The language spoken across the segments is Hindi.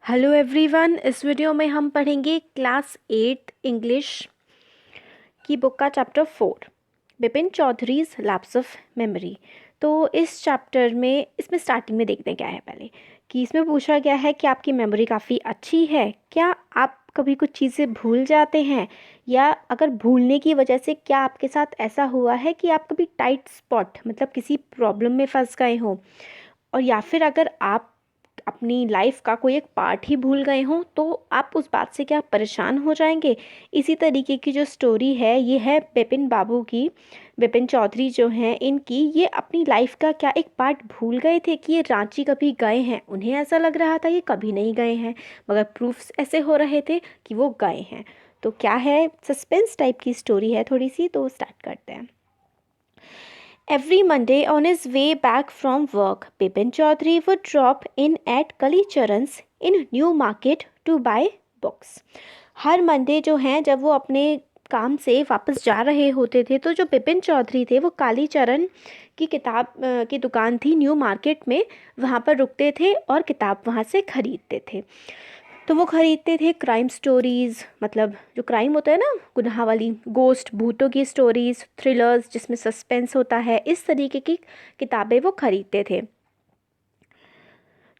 Hello everyone. इस वीडियो में हम पढ़ेंगे क्लास 8 इंग्लिश की बुक का chapter 4 Bipin Choudhuri's lapse of memory. तो इस चैप्टर में इसमें स्टार्टिंग में देखते हैं क्या है पहले कि इसमें पूछा गया है कि आपकी मेमोरी काफ़ी अच्छी है क्या, आप कभी कुछ चीज़ें भूल जाते हैं, या अगर भूलने की वजह से क्या आपके साथ ऐसा हुआ है कि आप कभी टाइट स्पॉट मतलब किसी प्रॉब्लम में फंस गए हो, और या फिर अगर आप अपनी लाइफ का कोई एक पार्ट ही भूल गए हों तो आप उस बात से क्या परेशान हो जाएंगे। इसी तरीके की जो स्टोरी है ये है बिपिन बाबू की। बिपिन चौधरी जो हैं इनकी, ये अपनी लाइफ का क्या एक पार्ट भूल गए थे कि ये रांची कभी गए हैं। उन्हें ऐसा लग रहा था ये कभी नहीं गए हैं, मगर प्रूफ्स ऐसे हो रहे थे कि वो गए हैं। तो क्या है, सस्पेंस टाइप की स्टोरी है थोड़ी सी, तो स्टार्ट करते हैं। Every Monday on his way back from work, Bipin Chaudhary would drop in at Kali Charan's in New Market to buy books. Her Monday जो हैं जब वो अपने काम से वापस जा रहे होते थे तो जो बिपिन चौधरी थे वो काली चरण की किताब की दुकान थी न्यू मार्केट में, वहाँ पर रुकते थे और किताब वहाँ से ख़रीदते थे। तो वो ख़रीदते थे क्राइम स्टोरीज़, मतलब जो क्राइम होता है ना, गुनाह वाली, गोस्ट भूतों की स्टोरीज़, थ्रिलर्स जिसमें सस्पेंस होता है, इस तरीके की किताबें वो ख़रीदते थे।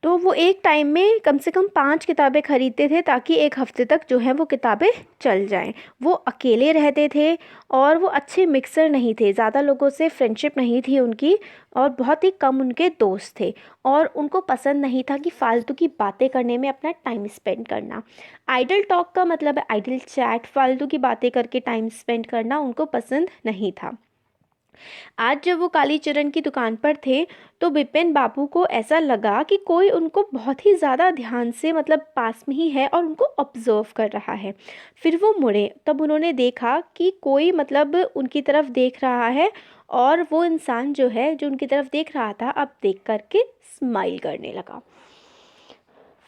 तो वो एक टाइम में कम से कम 5 किताबें ख़रीदते थे ताकि एक हफ़्ते तक जो है वो किताबें चल जाएं। वो अकेले रहते थे और वो अच्छे मिक्सर नहीं थे, ज़्यादा लोगों से फ्रेंडशिप नहीं थी उनकी, और बहुत ही कम उनके दोस्त थे। और उनको पसंद नहीं था कि फालतू की बातें करने में अपना टाइम स्पेंड करना। आइडल टॉक का मतलब है आइडल चैट, फालतू की बातें करके टाइम स्पेंड करना उनको पसंद नहीं था। आज जब वो कालीचरण की दुकान पर थे तो बिपिन बाबू को ऐसा लगा कि कोई उनको बहुत ही ज़्यादा ध्यान से, मतलब पास में ही है और उनको ऑब्जर्व कर रहा है। फिर वो मुड़े, तब उन्होंने देखा कि कोई मतलब उनकी तरफ देख रहा है, और वो इंसान जो है जो उनकी तरफ देख रहा था अब देख करके स्माइल करने लगा।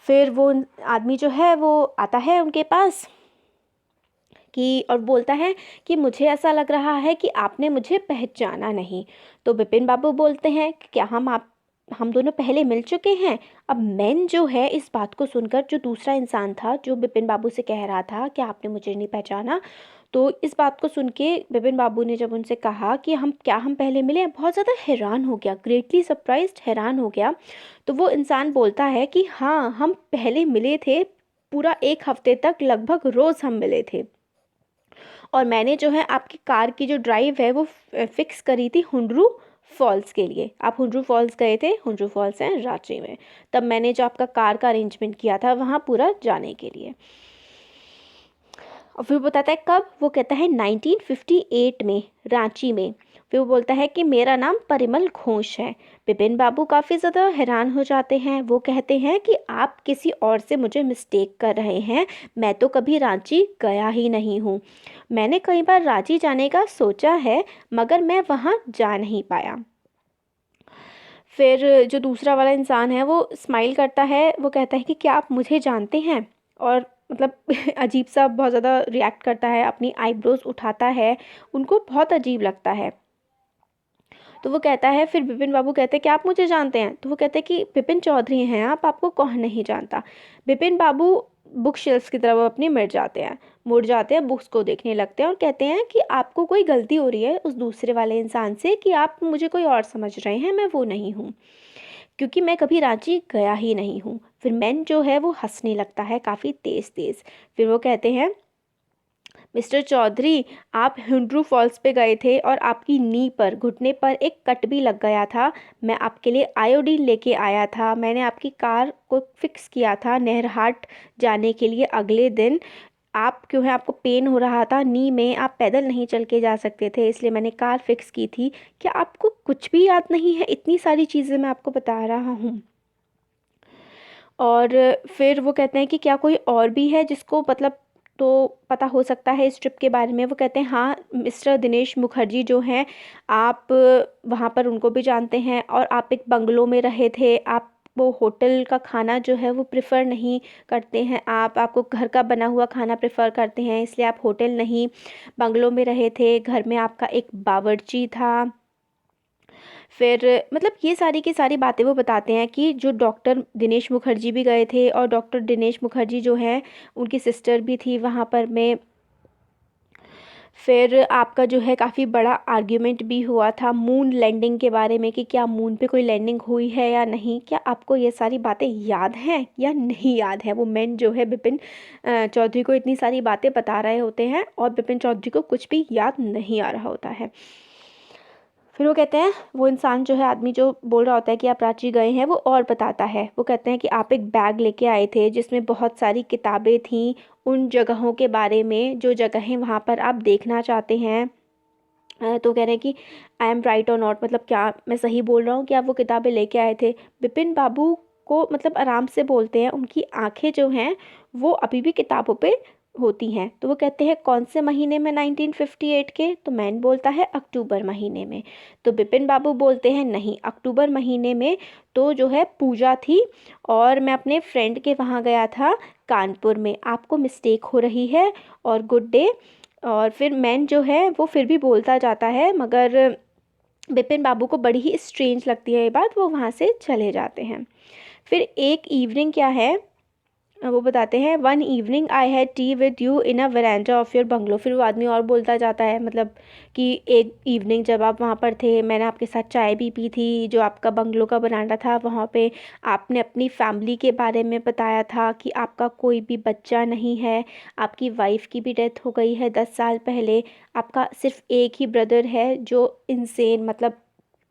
फिर वो आदमी जो है वो आता है उनके पास कि और बोलता है कि मुझे ऐसा लग रहा है कि आपने मुझे पहचाना नहीं। तो बिपिन बाबू बोलते हैं कि क्या हम दोनों पहले मिल चुके हैं। अब मैन जो है इस बात को सुनकर, जो दूसरा इंसान था जो बिपिन बाबू से कह रहा था कि आपने मुझे नहीं पहचाना, तो इस बात को सुन के बिपिन बाबू ने जब उनसे कहा कि हम पहले मिले, बहुत ज़्यादा हैरान हो गया, ग्रेटली सरप्राइज्ड, हैरान हो गया। तो वो इंसान बोलता है कि हाँ, हम पहले मिले थे, पूरा एक हफ्ते तक लगभग रोज़ हम मिले थे। और मैंने जो है आपकी कार की जो ड्राइव है वो फिक्स करी थी हुंड्रू फॉल्स के लिए। आप हुंड्रू फॉल्स गए थे, हुंड्रू फॉल्स हैं रांची में, तब मैंने जो आपका कार का अरेंजमेंट किया था वहाँ पूरा जाने के लिए। और फिर वो बताता है कब, वो कहता है 1958 में रांची में। फिर वो बोलता है कि मेरा नाम परिमल घोष है। बिपिन बाबू काफ़ी ज़्यादा हैरान हो जाते हैं। वो कहते हैं कि आप किसी और से मुझे मिस्टेक कर रहे हैं, मैं तो कभी रांची गया ही नहीं हूँ। मैंने कई बार रांची जाने का सोचा है मगर मैं वहाँ जा नहीं पाया। फिर जो दूसरा वाला इंसान है वो स्माइल करता है, वो कहता है कि क्या आप मुझे जानते हैं, और मतलब अजीब सा बहुत ज़्यादा रिएक्ट करता है, अपनी आईब्रोज उठाता है, उनको बहुत अजीब लगता है। तो वो कहता है, फिर बिपिन बाबू कहते हैं कि आप मुझे जानते हैं। तो वो कहते हैं कि बिपिन चौधरी हैं आप, आपको कौन नहीं जानता। बिपिन बाबू बुक शेल्फ की तरफ अपनी मुड़ जाते हैं, बुक्स को देखने लगते हैं और कहते हैं कि आपको कोई गलती हो रही है उस दूसरे वाले इंसान से, कि आप मुझे कोई और समझ रहे हैं, मैं वो नहीं हूँ, क्योंकि मैं कभी रांची गया ही नहीं हूँ। फिर मैन जो है वो हंसने लगता है काफ़ी तेज़ तेज़। फिर वो कहते हैं, मिस्टर चौधरी, आप हुंड्रू फॉल्स पे गए थे और आपकी नी पर, घुटने पर एक कट भी लग गया था। मैं आपके लिए आयोडीन लेके आया था। मैंने आपकी कार को फिक्स किया था नहरहाट जाने के लिए अगले दिन। आप क्यों है, आपको पेन हो रहा था नी में, आप पैदल नहीं चल के जा सकते थे, इसलिए मैंने कार फिक्स की थी। क्या आपको कुछ भी याद नहीं है? इतनी सारी चीज़ें मैं आपको बता रहा हूँ। और फिर वो कहते हैं कि क्या कोई और भी है जिसको मतलब तो पता हो सकता है इस ट्रिप के बारे में। वो कहते हैं हाँ, मिस्टर दिनेश मुखर्जी जो हैं, आप वहाँ पर उनको भी जानते हैं, और आप एक बंगलो में रहे थे। आप वो होटल का खाना जो है वो प्रेफर नहीं करते हैं, आपको घर का बना हुआ खाना प्रेफर करते हैं, इसलिए आप होटल नहीं बंगलो में रहे थे। घर में आपका एक बावर्ची था। फिर मतलब ये सारी की सारी बातें वो बताते हैं कि जो डॉक्टर दिनेश मुखर्जी भी गए थे, और डॉक्टर दिनेश मुखर्जी जो हैं उनकी सिस्टर भी थी वहाँ पर में। फिर आपका जो है काफ़ी बड़ा आर्ग्यूमेंट भी हुआ था मून लैंडिंग के बारे में कि क्या मून पे कोई लैंडिंग हुई है या नहीं। क्या आपको ये सारी बातें याद हैं या नहीं याद है? वो मैन जो है बिपिन चौधरी को इतनी सारी बातें बता रहे होते हैं और बिपिन चौधरी को कुछ भी याद नहीं आ रहा होता है। फिर वो कहते हैं, वो इंसान जो है, आदमी जो बोल रहा होता है कि आप रांची गए हैं, वो और बताता है। वो कहते हैं कि आप एक बैग लेके आए थे जिसमें बहुत सारी किताबें थीं उन जगहों के बारे में जो जगहें वहाँ पर आप देखना चाहते हैं। तो कह रहे हैं कि आई एम राइट और नॉट, मतलब क्या मैं सही बोल रहा हूँ कि आप वो किताबें लेके आए थे। बिपिन बाबू को मतलब आराम से बोलते हैं, उनकी आंखें जो हैं वो अभी भी किताबों पे होती हैं। तो वो कहते हैं कौन से महीने में 1958 के? तो मैन बोलता है अक्टूबर महीने में। तो बिपिन बाबू बोलते हैं नहीं, अक्टूबर महीने में तो जो है पूजा थी और मैं अपने फ्रेंड के वहाँ गया था कानपुर में, आपको मिस्टेक हो रही है और गुड डे। और फिर मैन जो है वो फिर भी बोलता जाता है, मगर बिपिन बाबू को बड़ी ही स्ट्रेंज लगती है ये बात, वो वहाँ से चले जाते हैं। फिर एक इवनिंग क्या है वो बताते हैं, one evening I had T with you in a veranda of your bungalow. फिर वो आदमी और बोलता जाता है, मतलब कि एक इवनिंग जब आप वहाँ पर थे मैंने आपके साथ चाय भी पी थी, जो आपका बंगलो का वरांडा था वहाँ पे आपने अपनी फैमिली के बारे में बताया था कि आपका कोई भी बच्चा नहीं है, आपकी वाइफ की भी डेथ हो गई है 10 साल पहले, आपका सिर्फ एक ही ब्रदर है जो इनसेन मतलब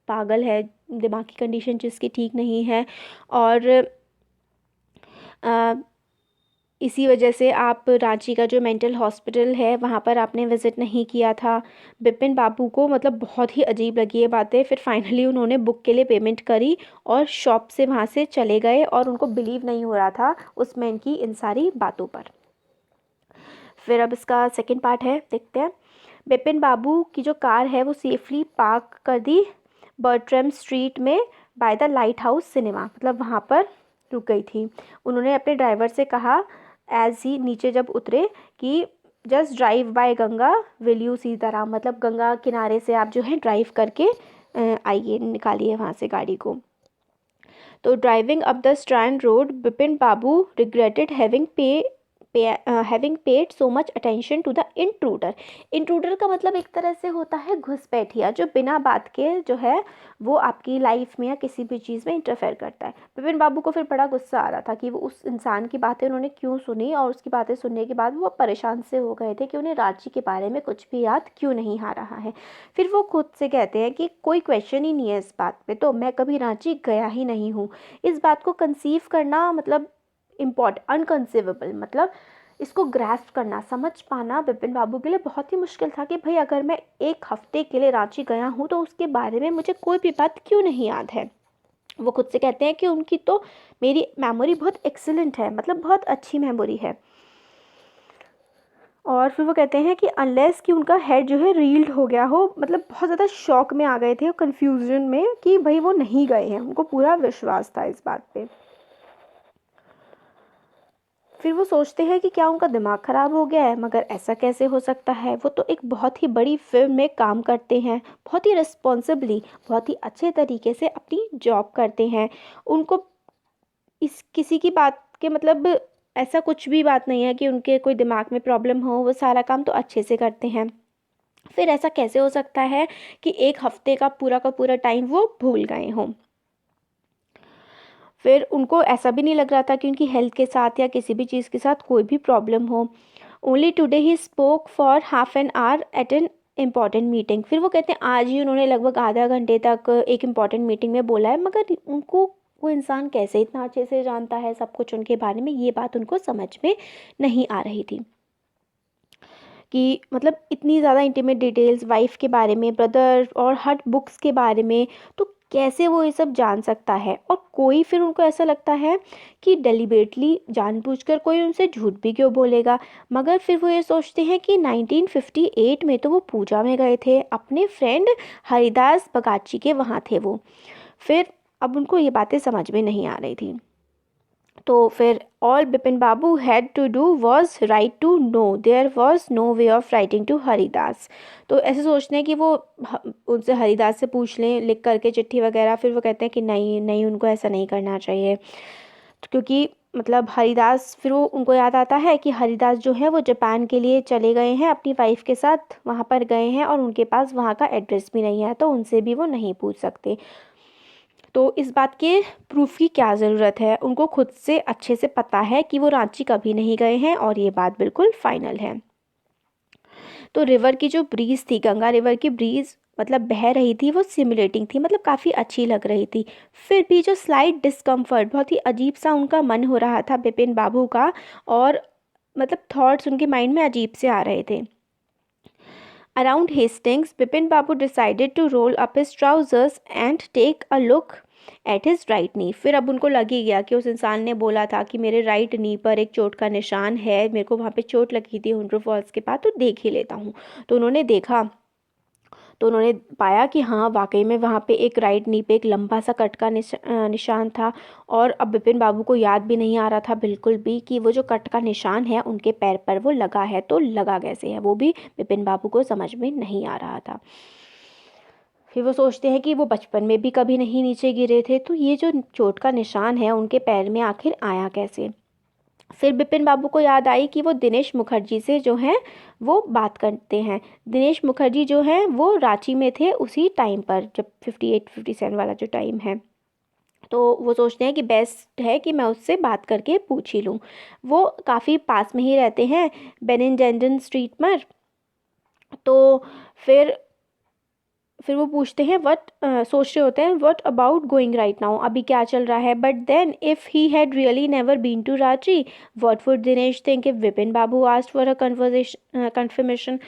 पागल है, दिमागी कंडीशन जिसकी ठीक नहीं है, और इसी वजह से आप रांची का जो मेंटल हॉस्पिटल है वहाँ पर आपने विज़िट नहीं किया था। बिपिन बाबू को मतलब बहुत ही अजीब लगी ये बातें। फिर फाइनली उन्होंने बुक के लिए पेमेंट करी और शॉप से वहाँ से चले गए, और उनको बिलीव नहीं हो रहा था उस मैन की इन सारी बातों पर। फिर अब इसका सेकंड पार्ट है, देखते हैं। बिपिन बाबू की जो कार है वो सेफली पार्क कर दी बर्ट्रम स्ट्रीट में by the light house cinema, मतलब वहाँ पर रुक गई थी। उन्होंने अपने ड्राइवर से कहा एज ही नीचे जब उतरे कि just drive bye Ganga will you Sitaram, मतलब गंगा किनारे से आप जो है ड्राइव करके आइए, निकालिए वहाँ से गाड़ी को। तो driving up the Strand Road Bipin Babu regretted having paid so much attention to the intruder. Intruder का मतलब एक तरह से होता है घुसपैठिया, जो बिना बात के जो है वो आपकी लाइफ में या किसी भी चीज़ में इंटरफेयर करता है। बिपिन बाबू को फिर बड़ा गुस्सा आ रहा था कि वो उस इंसान की बातें उन्होंने क्यों सुनी, और उसकी बातें सुनने के बाद वो परेशान से हो गए थे कि उन्हें रांची के बारे में कुछ भी याद क्यों नहीं आ रहा है। फिर वो खुद से कहते हैं कि कोई क्वेश्चन ही नहीं है इस बात पे, तो मैं कभी रांची गया ही नहीं हूँ। इस बात को कंसीव करना मतलब अनकंसीवेबल, मतलब इसको ग्रास्प करना, समझ पाना बिपिन बाबू के लिए बहुत ही मुश्किल था कि भाई अगर मैं एक हफ्ते के लिए रांची गया हूँ तो उसके बारे में मुझे कोई भी बात क्यों नहीं याद है। वो खुद से कहते हैं कि उनकी तो मेरी मेमोरी बहुत एक्सीलेंट है, मतलब बहुत अच्छी मेमोरी है। और फिर वो कहते हैं कि अनलेस कि उनका हेड जो है रील्ड हो गया हो, मतलब बहुत ज़्यादा शॉक में आ गए थे, कन्फ्यूजन में कि भाई वो नहीं गए हैं, उनको पूरा विश्वास था इस बात पे। फिर वो सोचते हैं कि क्या उनका दिमाग ख़राब हो गया है, मगर ऐसा कैसे हो सकता है, वो तो एक बहुत ही बड़ी फिल्म में काम करते हैं, बहुत ही रिस्पॉन्सिबली, बहुत ही अच्छे तरीके से अपनी जॉब करते हैं। उनको इस किसी की बात के मतलब ऐसा कुछ भी बात नहीं है कि उनके कोई दिमाग में प्रॉब्लम हो, वो सारा काम तो अच्छे से करते हैं। फिर ऐसा कैसे हो सकता है कि एक हफ्ते का पूरा टाइम वो भूल गए हों। फिर उनको ऐसा भी नहीं लग रहा था कि उनकी हेल्थ के साथ या किसी भी चीज़ के साथ कोई भी प्रॉब्लम हो। Only today he spoke for half an hour at an important meeting. फिर वो कहते हैं आज ही उन्होंने लगभग आधा घंटे तक एक इम्पॉर्टेंट मीटिंग में बोला है, मगर उनको वो इंसान कैसे इतना अच्छे से जानता है सब कुछ उनके बारे में, ये बात उनको समझ में नहीं आ रही थी कि मतलब इतनी ज़्यादा इंटीमेट डिटेल्स वाइफ के बारे में, ब्रदर और हर बुक्स के बारे में, तो कैसे वो ये सब जान सकता है। और कोई फिर उनको ऐसा लगता है कि डेलिबरेटली जानबूझकर कोई उनसे झूठ भी क्यों बोलेगा, मगर फिर वो ये सोचते हैं कि 1958 में तो वो पूजा में गए थे, अपने फ्रेंड हरिदास बगाची के वहाँ थे वो। फिर अब उनको ये बातें समझ में नहीं आ रही थी। तो फिर all Bipin Babu had to do was write to know, there was no way of writing to Haridas. तो ऐसे सोचते हैं कि वो उनसे हरिदास से पूछ लें लिख करके चिट्ठी वगैरह। फिर वो कहते हैं कि नहीं नहीं, उनको ऐसा नहीं करना चाहिए, क्योंकि मतलब हरिदास, फिर वो उनको याद आता है कि हरिदास जो है वो जापान के लिए चले गए हैं, अपनी वाइफ के साथ वहाँ पर गए हैं और उनके पास वहाँ का एड्रेस भी नहीं है, तो उनसे भी वो नहीं पूछ सकते। तो इस बात के प्रूफ की क्या ज़रूरत है, उनको खुद से अच्छे से पता है कि वो रांची कभी नहीं गए हैं और ये बात बिल्कुल फाइनल है। तो रिवर की जो ब्रीज़ थी, गंगा रिवर की ब्रीज़ मतलब बह रही थी, वो सिमुलेटिंग थी, मतलब काफ़ी अच्छी लग रही थी। फिर भी जो स्लाइट डिस्कम्फर्ट, बहुत ही अजीब सा उनका मन हो रहा था बिपिन बाबू का, और मतलब थॉट्स उनके माइंड में अजीब से आ रहे थे। Around Hastings Bipin Babu decided to roll up his trousers and take a look at his right knee. फिर अब उनको लग ही गया कि उस इंसान ने बोला था कि मेरे राइट नी पर एक चोट का निशान है, मेरे को वहाँ पे चोट लगी थी हुंड्रो फॉल्स के पास, तो देख ही लेता हूँ। तो उन्होंने देखा, तो उन्होंने पाया कि हाँ वाकई में वहाँ पे एक राइट नी पे एक लंबा सा कट का निशान था। और अब बिपिन बाबू को याद भी नहीं आ रहा था बिल्कुल भी कि वो जो कट का निशान है उनके पैर पर वो लगा है, तो लगा कैसे है वो भी बिपिन बाबू को समझ में नहीं आ रहा था। फिर वो सोचते हैं कि वो बचपन में भी कभी नहीं नीचे गिरे थे, तो ये जो चोट का निशान है उनके पैर में आखिर आया कैसे। फिर बिपिन बाबू को याद आई कि वो दिनेश मुखर्जी से जो है वो बात करते हैं। दिनेश मुखर्जी जो है वो रांची में थे उसी टाइम पर, जब 58-57 वाला जो टाइम है। तो वो सोचते हैं कि बेस्ट है कि मैं उससे बात करके पूछ ही लूँ। वो काफ़ी पास में ही रहते हैं, बेनिंजेंडन स्ट्रीट पर। तो फिर वो पूछते हैं वट सोच रहे होते हैं what about going right now, अभी क्या चल रहा है। But then if he had really never been to Ranchi, what would Dinesh think if Vipin Babu asked for a confirmation confirmation.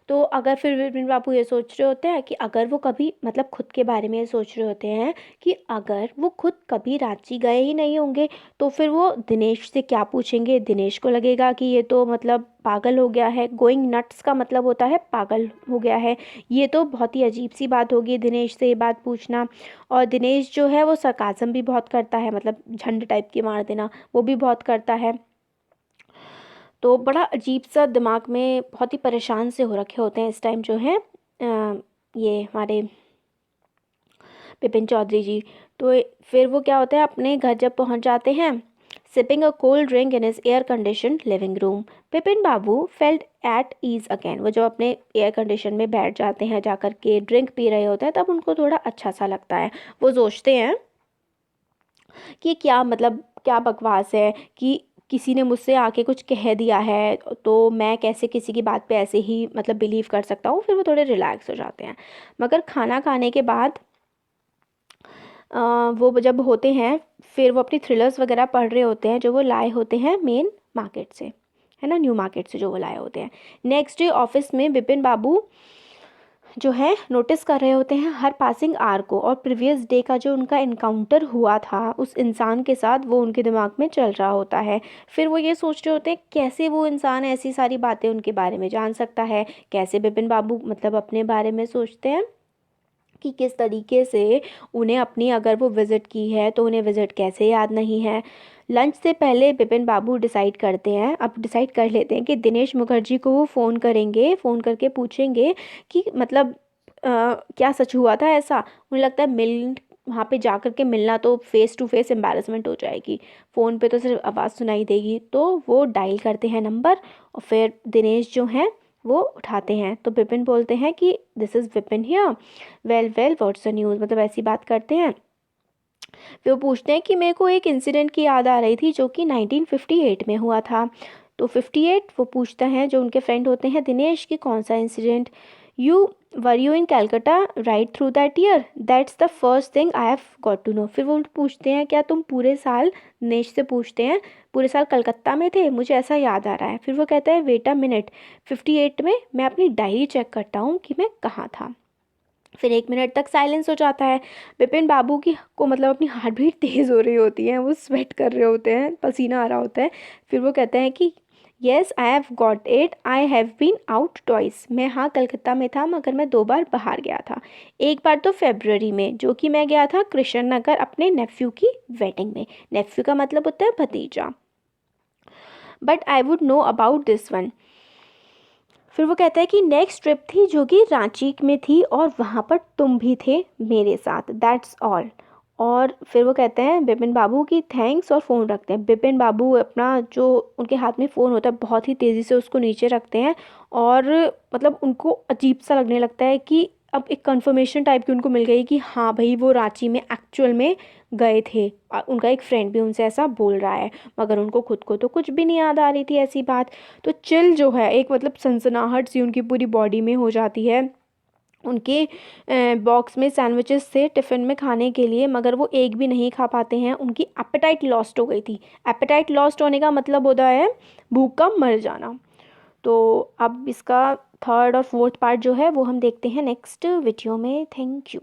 तो अगर फिर विपिन बाबू ये सोच रहे होते हैं कि अगर वो कभी मतलब खुद के बारे में ये सोच रहे होते हैं कि अगर वो खुद कभी रांची गए ही नहीं होंगे, तो फिर वो दिनेश से क्या पूछेंगे। दिनेश को लगेगा कि ये तो मतलब पागल हो गया है, गोइंग नट्स का मतलब होता है पागल हो गया है, ये तो बहुत ही अजीब सी बात होगी दिनेश से ये बात पूछना। और दिनेश जो है वो सरकाज़म भी बहुत करता है, मतलब झंड टाइप की मार देना वो भी बहुत करता है। तो बड़ा अजीब सा दिमाग में बहुत ही परेशान से हो रखे होते हैं इस टाइम जो है ये हमारे बिपिन चौधरी जी। तो फिर वो क्या होता है, अपने घर जब पहुंच जाते हैं, sipping a cold drink in his air condition living room, Bipin Babu felt at ease again. वो जो अपने एयर कंडीशन में बैठ जाते हैं, जा कर के ड्रिंक पी रहे होते हैं, तब उनको थोड़ा अच्छा सा लगता है। वो सोचते हैं कि क्या मतलब क्या बकवास है कि किसी ने मुझसे आके कुछ कह दिया है, तो मैं कैसे किसी की बात पे ऐसे ही मतलब बिलीव कर सकता हूँ। फिर वो थोड़े रिलैक्स हो जाते हैं। मगर खाना खाने के बाद वो जब होते हैं, फिर वो अपनी थ्रिलर्स वगैरह पढ़ रहे होते हैं जो वो लाए होते हैं मेन मार्केट से, है ना, न्यू मार्केट से जो वो लाए होते हैं। नेक्स्ट डे ऑफिस में बिपिन बाबू जो है नोटिस कर रहे होते हैं हर पासिंग आर को, और प्रीवियस डे का जो उनका इनकाउंटर हुआ था उस इंसान के साथ वो उनके दिमाग में चल रहा होता है। फिर वो ये सोच रहे होते हैं कैसे वो इंसान ऐसी सारी बातें उनके बारे में जान सकता है, कैसे बिपिन बाबू मतलब अपने बारे में सोचते हैं कि किस तरीके से उन्हें अपनी अगर वो विज़िट की है तो उन्हें विज़िट कैसे याद नहीं है। लंच से पहले बिपिन बाबू डिसाइड करते हैं, अब डिसाइड कर लेते हैं कि दिनेश मुखर्जी को वो फ़ोन करेंगे, फ़ोन करके पूछेंगे कि मतलब क्या सच हुआ था ऐसा। उन्हें लगता है वहाँ पे जा कर के मिलना तो फेस टू फेस एम्बैरेसमेंट हो जाएगी, फ़ोन पे तो सिर्फ आवाज़ सुनाई देगी। तो वो डायल करते हैं नंबर, और फिर दिनेश जो हैं वो उठाते हैं। तो बिपिन बोलते हैं कि this is Vipin here, well well what's the news, मतलब ऐसी बात करते हैं। फिर वो पूछते हैं कि मेरे को एक इंसिडेंट की याद आ रही थी जो कि 1958 में हुआ था। तो 58 वो पूछता है जो उनके फ्रेंड होते हैं दिनेश की, कौन सा incident. You in Calcutta right through that year, that's the first thing I have got to know. फिर वो पूछते हैं क्या तुम पूरे साल, दिनेश से पूछते हैं पूरे साल कलकत्ता में थे, मुझे ऐसा याद आ रहा है। फिर वो कहता है वेट अ मिनट, 58 में मैं अपनी डायरी चेक करता हूँ कि मैं कहाँ था। फिर 1 मिनट तक साइलेंस हो जाता है। बिपिन बाबू की को मतलब अपनी हार्ट बीट तेज़ हो रही होती है, वो स्वेट कर रहे होते हैं, पसीना आ रहा होता है। फिर वो कहते हैं कि yes I have got it, I have been out twice. मैं हाँ कलकत्ता में था मगर मैं 2 बार बाहर गया था। एक बार तो फरवरी में, जो कि मैं गया था कृष्ण नगर अपने नेफ्यू की वेडिंग में। नेफ्यू का मतलब होता है भतीजा। But I would know about this one. फिर वो कहता है कि नेक्स्ट ट्रिप थी जो कि रांची में थी और वहाँ पर तुम भी थे मेरे साथ, दैट्स ऑल। और फिर वो कहते हैं बिपिन बाबू की थैंक्स और फ़ोन रखते हैं। बिपिन बाबू अपना जो उनके हाथ में फ़ोन होता है बहुत ही तेज़ी से उसको नीचे रखते हैं और मतलब उनको अजीब सा लगने लगता है कि अब एक कंफर्मेशन टाइप की उनको मिल गई कि हाँ भाई वो रांची में एक्चुअल में गए थे। उनका एक फ्रेंड भी उनसे ऐसा बोल रहा है मगर उनको खुद को तो कुछ भी नहीं याद आ रही थी ऐसी बात। तो चिल जो है एक मतलब सनसनाहट सी उनकी पूरी बॉडी में हो जाती है। उनके बॉक्स में सैंडविचेस थे टिफ़िन में खाने के लिए मगर वो एक भी नहीं खा पाते हैं। उनकी एपेटाइट लॉस्ट हो गई थी। एपेटाइट लॉस्ट होने का मतलब होता है भूख का मर जाना। तो अब इसका 3rd और 4th पार्ट जो है वो हम देखते हैं नेक्स्ट वीडियो में। Thank you.